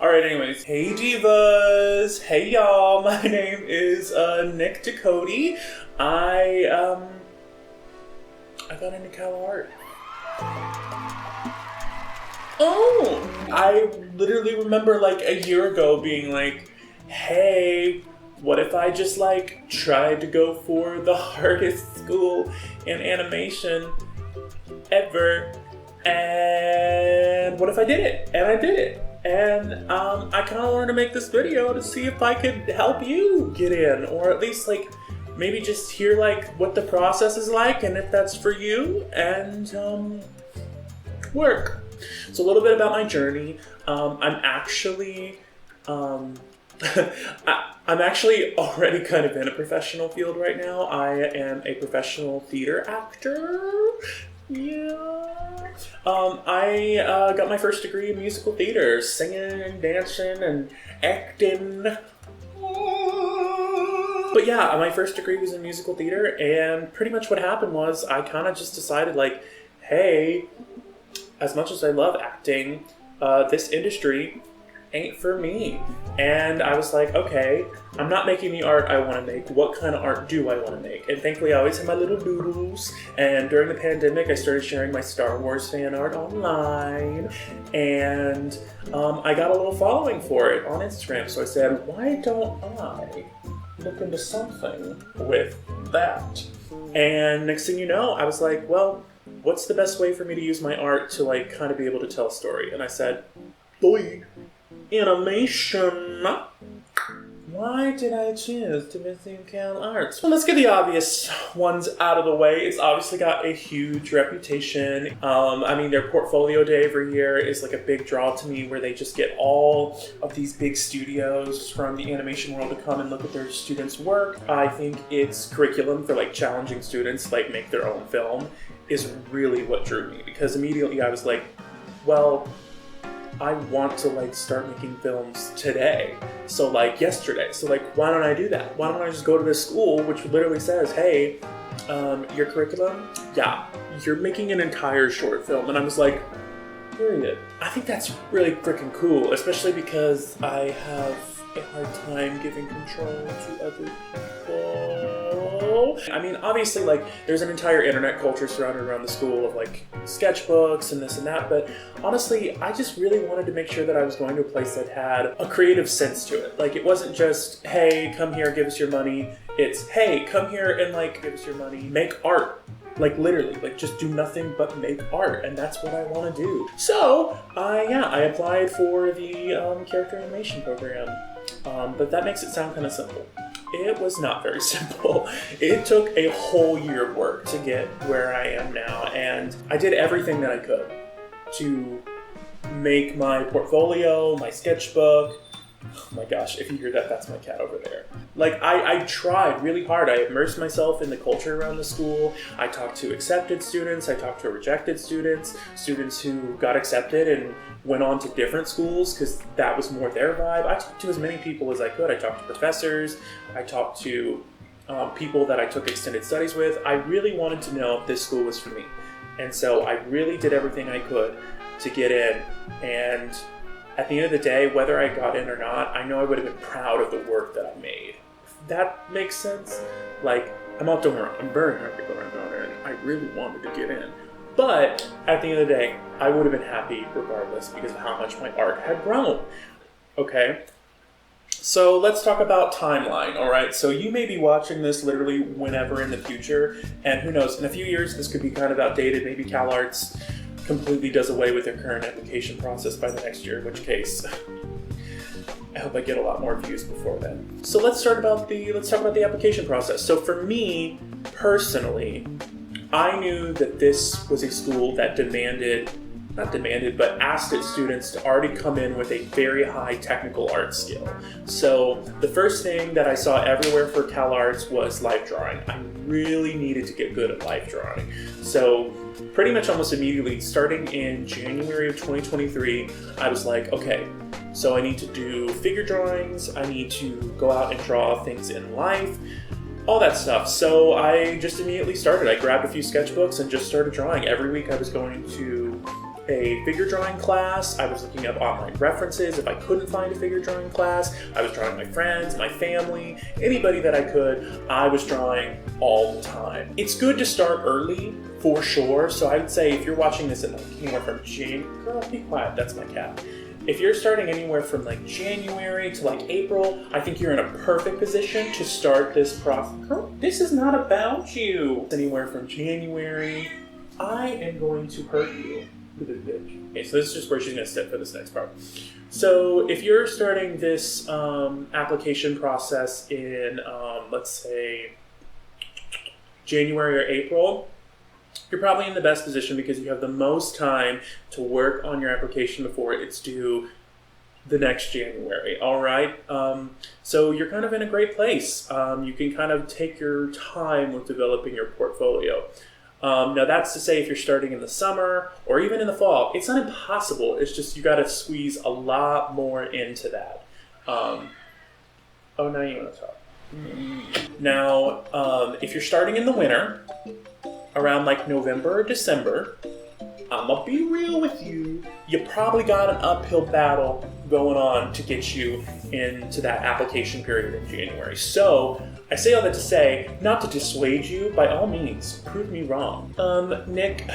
Alright, anyways. Hey divas! Hey y'all! My name is Nick Ducote. I got into CalArts. Oh! I literally remember like a year ago being like, hey, what if I just like tried to go for the hardest school in animation ever? And what if I did it? And I did it. And I kind of wanted to make this video to see if I could help you get in, or at least like maybe just hear like what the process is like, and if that's for you, and work. So a little bit about my journey. I'm actually I'm actually already kind of in a professional field right now. I am a professional theater actor. Yeah. I got my first degree in musical theater, singing and dancing and acting. But yeah, my first degree was in musical theater, and pretty much what happened was I kind of just decided like, hey, as much as I love acting, this industry ain't for me. And I was like, okay, I'm not making the art I want to make. What kind of art do I want to make? And thankfully I always had my little doodles. And during the pandemic, I started sharing my Star Wars fan art online. And I got a little following for it on Instagram. So I said, why don't I look into something with that? And next thing you know, I was like, well, what's the best way for me to use my art to like kind of be able to tell a story? And I said, boy, animation. Why did I choose to pursue CalArts? Well, let's get the obvious ones out of the way. It's obviously got a huge reputation. I mean, their portfolio day every year is like a big draw to me, where they just get all of these big studios from the animation world to come and look at their students' work. I think its curriculum for like challenging students, like make their own film, is really what drew me, because immediately I was like, well, I want to like start making films today. So like yesterday. So like, why don't I do that? Why don't I just go to this school, which literally says, hey, your curriculum, yeah, you're making an entire short film. And I was like, period. I think that's really freaking cool, especially because I have a hard time giving control to other people. I mean, obviously, like, there's an entire internet culture surrounded around the school of, like, sketchbooks and this and that, but honestly, I just really wanted to make sure that I was going to a place that had a creative sense to it. Like, it wasn't just, hey, come here, give us your money. It's, hey, come here and, like, give us your money. Make art. Like, literally, like, just do nothing but make art, and that's what I want to do. So, I applied for the character animation program, but that makes it sound kind of simple. It was not very simple. It took a whole year of work to get where I am now, and I did everything that I could to make my portfolio, my sketchbook. Oh my gosh, if you hear that, that's my cat over there. Like, I tried really hard. I immersed myself in the culture around the school. I talked to accepted students. I talked to rejected students, students who got accepted and went on to different schools because that was more their vibe. I talked to as many people as I could. I talked to professors. I talked to people that I took extended studies with. I really wanted to know if this school was for me. And so I really did everything I could to get in. And at the end of the day, whether I got in or not, I know I would have been proud of the work that I made. If that makes sense? Like, I'm not doing it. I'm very happy that I got in. I really wanted to get in. But at the end of the day, I would have been happy regardless because of how much my art had grown. Okay? So let's talk about timeline, all right? So you may be watching this literally whenever in the future, and who knows, in a few years, this could be kind of outdated. Maybe CalArts completely does away with their current application process by the next year, in which case I hope I get a lot more views before then. So let's talk about the application process. So for me personally, I knew that this was a school that asked its students to already come in with a very high technical art skill. So the first thing that I saw everywhere for CalArts was life drawing. I really needed to get good at life drawing. So pretty much almost immediately, starting in January of 2023, I was like, okay, so I need to do figure drawings, I need to go out and draw things in life, all that stuff. So I just immediately started. I grabbed a few sketchbooks and just started drawing. Every week I was going to a figure drawing class. I was looking up online references. If I couldn't find a figure drawing class, I was drawing my friends, my family, anybody that I could. I was drawing all the time. It's good to start early for sure. So I would say if you're watching this at like anywhere from girl, be quiet, that's my cat. If you're starting anywhere from like January to like April, I think you're in a perfect position to start this process. Girl, this is not about you. Anywhere from January, I am going to hurt you. Okay, so this is just where she's going to sit for this next part. So if you're starting this application process in, let's say, January or April, you're probably in the best position because you have the most time to work on your application before it's due the next January, all right? So you're kind of in a great place. You can kind of take your time with developing your portfolio. Now that's to say if you're starting in the summer or even in the fall, it's not impossible. It's just you got to squeeze a lot more into that. Oh, now you want to talk. Now, if you're starting in the winter, around like November or December, I'm gonna be real with you, you probably got an uphill battle going on to get you into that application period in January. So I say all that to say, not to dissuade you, by all means, prove me wrong. Nick,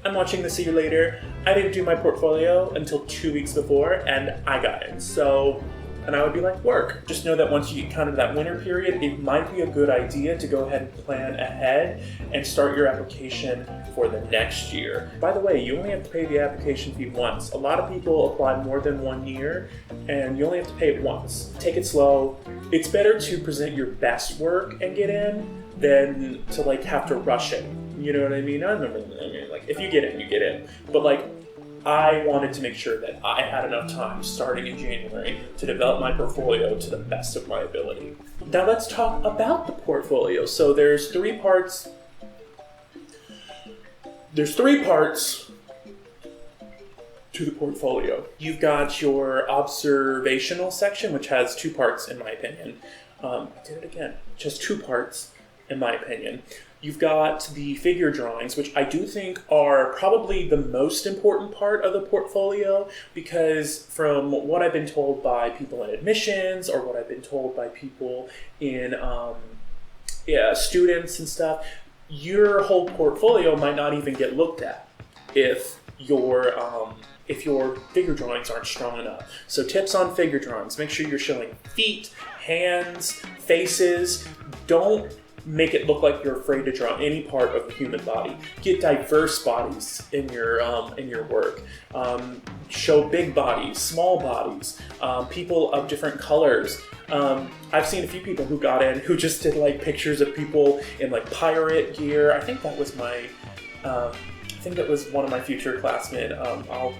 I'm watching the See You Later. I didn't do my portfolio until 2 weeks before, and I got it. So, and I would be like, work. Just know that once you get kind of that winter period, it might be a good idea to go ahead and plan ahead and start your application for the next year. By the way, you only have to pay the application fee once. A lot of people apply more than 1 year, and you only have to pay it once. Take it slow. It's better to present your best work and get in than to like have to rush it. You know what I mean? Like if you get in, you get in. But like, I wanted to make sure that I had enough time starting in January to develop my portfolio to the best of my ability. Now let's talk about the portfolio. So there's three parts. There's three parts to the portfolio. You've got your observational section, which has 2 parts in my opinion. I did it again. Just 2 parts in my opinion. You've got the figure drawings, which I do think are probably the most important part of the portfolio because from what I've been told by people in admissions or what I've been told by people in students and stuff, your whole portfolio might not even get looked at if your figure drawings aren't strong enough. So tips on figure drawings: make sure you're showing feet, hands, faces. Don't make it look like you're afraid to draw any part of the human body. Get diverse bodies in your work. Show big bodies, small bodies, people of different colors. I've seen a few people who got in who just did like pictures of people in like pirate gear. I think that was one of my future classmen. I'll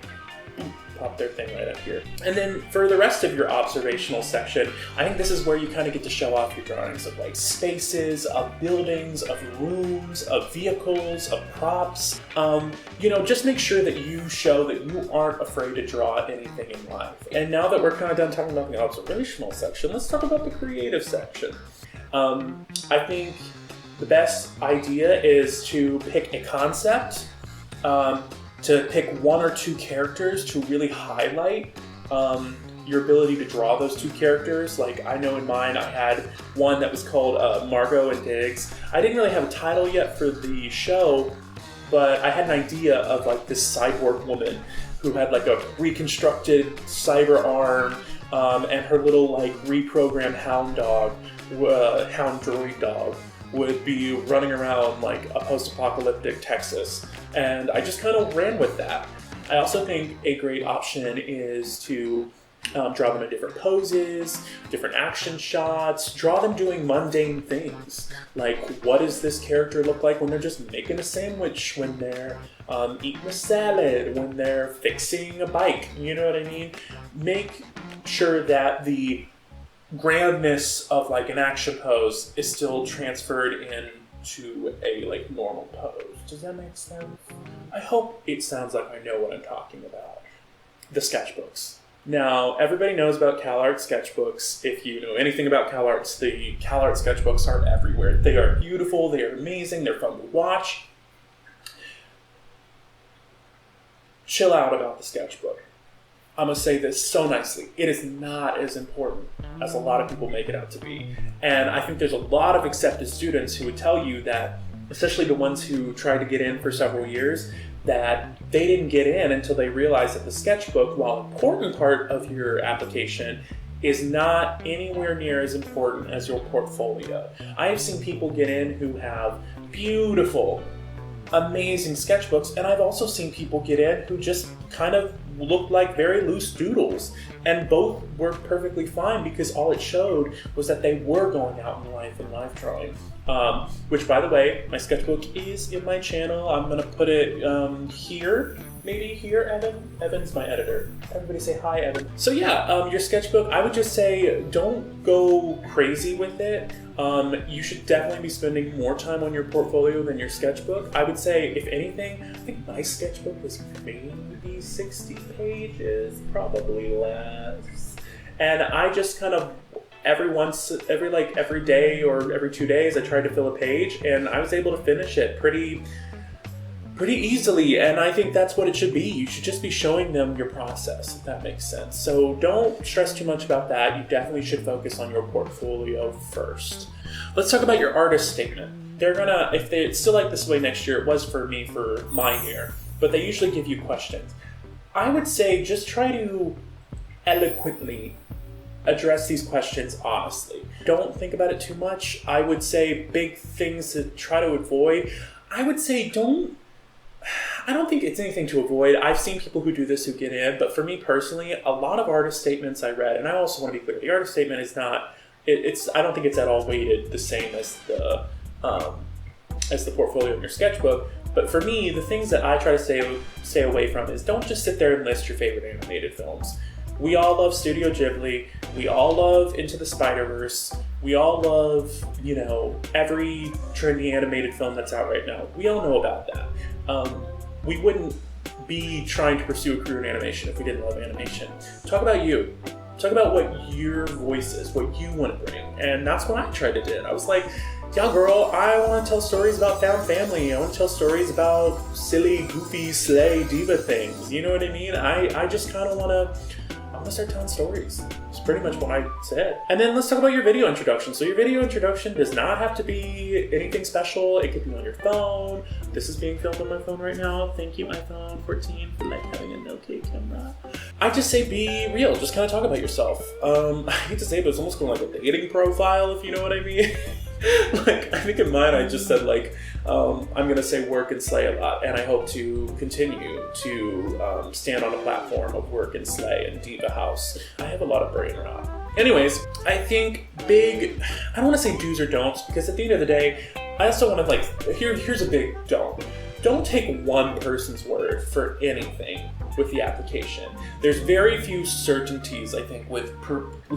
pop their thing right up here. And then for the rest of your observational section, I think this is where you kind of get to show off your drawings of like spaces, of buildings, of rooms, of vehicles, of props. Just make sure that you show that you aren't afraid to draw anything in life. And now that we're kind of done talking about the observational section, let's talk about the creative section. I think the best idea is to pick a concept, to pick 1 or 2 characters to really highlight your ability to draw those 2 characters. Like I know in mine I had one that was called Margot and Diggs. I didn't really have a title yet for the show, but I had an idea of like this cyborg woman who had like a reconstructed cyber arm and her little like reprogrammed hound droid dog would be running around like a post-apocalyptic Texas. And I just kind of ran with that. I also think a great option is to draw them in different poses, different action shots, draw them doing mundane things. Like, what does this character look like when they're just making a sandwich, when they're eating a salad, when they're fixing a bike, you know what I mean? Make sure that the grandness of like an action pose is still transferred into a like normal pose. Does that make sense? I hope it sounds like I know what I'm talking about. The sketchbooks. Now, everybody knows about CalArts sketchbooks. If you know anything about CalArts, the CalArts sketchbooks are everywhere. They are beautiful, they are amazing, they're fun to watch. chill out about the sketchbook. I'm going to say this so nicely. It is not as important as a lot of people make it out to be. And I think there's a lot of accepted students who would tell you that, especially the ones who tried to get in for several years, that they didn't get in until they realized that the sketchbook, while an important part of your application, is not anywhere near as important as your portfolio. I have seen people get in who have beautiful, amazing sketchbooks, and I've also seen people get in who just kind of look like very loose doodles, and both were perfectly fine because all it showed was that they were going out in life and life drawing. Which, by the way, my sketchbook is in my channel. I'm gonna put it here, maybe here, Evan. Evan's my editor. Everybody say hi, Evan. So yeah, your sketchbook, I would just say don't go crazy with it. You should definitely be spending more time on your portfolio than your sketchbook. I would say, if anything, I think my sketchbook was maybe 60 pages, probably less. And I just kind of, every day or every 2 days, I tried to fill a page, and I was able to finish it pretty easily, and I think that's what it should be. You should just be showing them your process, if that makes sense. So don't stress too much about that. You definitely should focus on your portfolio first. Let's talk about your artist statement. They're gonna, if it's still like this way next year, it was for me for my year, but they usually give you questions. I would say just try to eloquently address these questions honestly. Don't think about it too much. I would say big things to try to avoid. I would say I don't think it's anything to avoid. I've seen people who do this who get in, but for me personally, a lot of artist statements I read, and I also want to be clear, the artist statement is not, I don't think it's at all weighted the same as the portfolio in your sketchbook. But for me, the things that I try to stay away from is don't just sit there and list your favorite animated films. We all love Studio Ghibli. We all love Into the Spider-Verse. We all love, every trendy animated film that's out right now. We all know about that. We wouldn't be trying to pursue a career in animation if we didn't love animation. Talk about you. Talk about what your voice is, what you want to bring. And that's what I tried to do. I was like, yeah, girl, I want to tell stories about found family. I want to tell stories about silly, goofy, slay, diva things. You know what I mean? I just kind of want to start telling stories. It's pretty much what I said. And then let's talk about your video introduction. So your video introduction does not have to be anything special. It could be on your phone. This is being filmed on my phone right now. Thank you, iPhone 14, for having a Nokia camera. I just say be real. Just kind of talk about yourself. I hate to say it, but it's almost kind of like a dating profile, if you know what I mean. I think in mine I just said I'm gonna say work and slay a lot, and I hope to continue to stand on a platform of work and slay and diva house. I have a lot of brain rot. Anyways, I think I don't want to say do's or don'ts, because at the end of the day, I also want to here's a big don't. Don't take one person's word for anything with the application. There's very few certainties, I think, with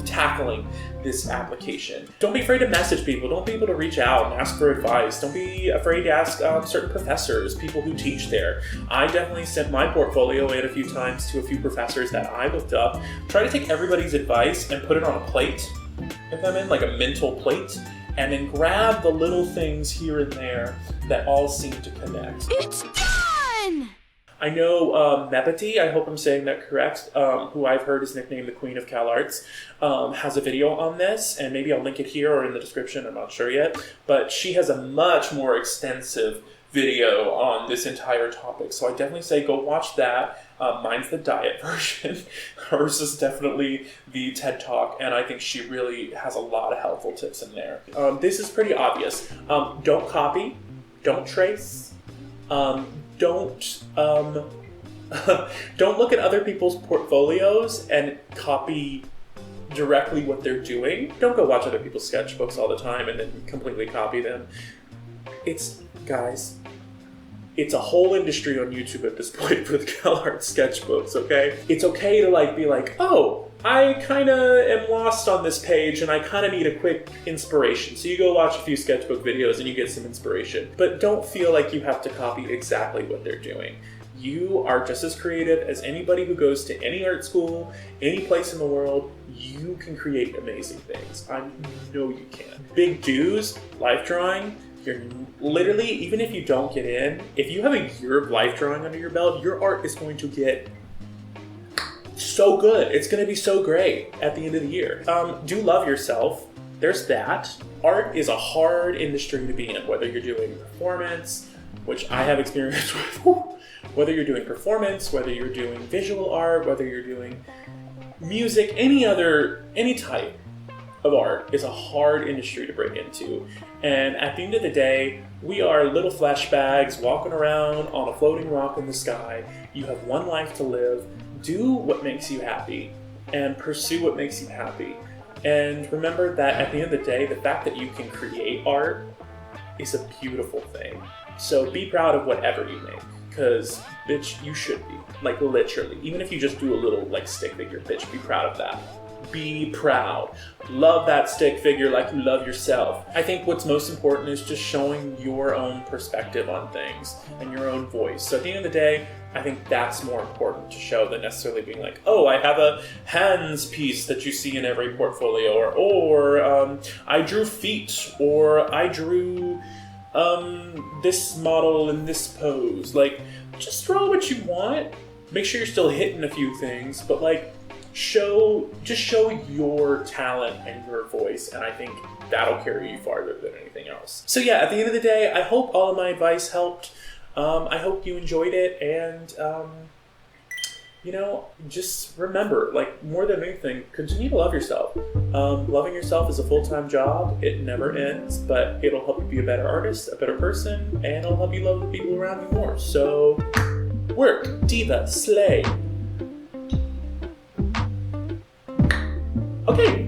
tackling this application. Don't be afraid to message people. Don't be able to reach out and ask for advice. Don't be afraid to ask certain professors, people who teach there. I definitely sent my portfolio in a few times to a few professors that I looked up. Try to take everybody's advice and put it on a plate, if I'm in, like a mental plate, and then grab the little things here and there that all seem to connect. It's done! I know Mepati, I hope I'm saying that correct, who I've heard is nicknamed the Queen of CalArts, has a video on this, and maybe I'll link it here or in the description, I'm not sure yet, but she has a much more extensive video on this entire topic, so I definitely say go watch that. Mine's the diet version. Hers is definitely the TED Talk, and I think she really has a lot of helpful tips in there. This is pretty obvious. Don't copy, don't trace, don't look at other people's portfolios and copy directly what they're doing. Don't go watch other people's sketchbooks all the time and then completely copy them. Guys, it's a whole industry on YouTube at this point for the CalArts sketchbooks, okay? It's okay to be like, oh, I kind of am lost on this page and I kind of need a quick inspiration. So you go watch a few sketchbook videos and you get some inspiration. But don't feel like you have to copy exactly what they're doing. You are just as creative as anybody who goes to any art school, any place in the world. You can create amazing things. I know you can. Big do's, life drawing, You're literally, even if you don't get in, if you have a year of life drawing under your belt, your art is going to get so good. It's going to be so great at the end of the year. Do love yourself. There's that. Art is a hard industry to be in, whether you're doing performance, which I have experience with, whether you're doing performance, whether you're doing visual art, whether you're doing music, any type of art is a hard industry to break into. And at the end of the day, we are little flesh bags walking around on a floating rock in the sky. You have one life to live. Do what makes you happy and pursue what makes you happy. And remember that at the end of the day, the fact that you can create art is a beautiful thing. So be proud of whatever you make, because bitch, you should be. Like literally, even if you just do a little like stick figure, bitch, be proud of that. Be proud. Love that stick figure like you love yourself. I think what's most important is just showing your own perspective on things and your own voice. So at the end of the day, I think that's more important to show than necessarily being like, oh, I have a hands piece that you see in every portfolio, or I drew feet, or I drew this model in this pose. Like, just draw what you want. Make sure you're still hitting a few things, but like, show your talent and your voice, and I think that'll carry you farther than anything else. So yeah, at the end of the day, I hope all of my advice helped. I hope you enjoyed it, and just remember, like, more than anything, continue to love yourself. Loving yourself is a full-time job. It never ends, but it'll help you be a better artist, a better person, and it'll help you love the people around you more. So work, diva, slay. Okay,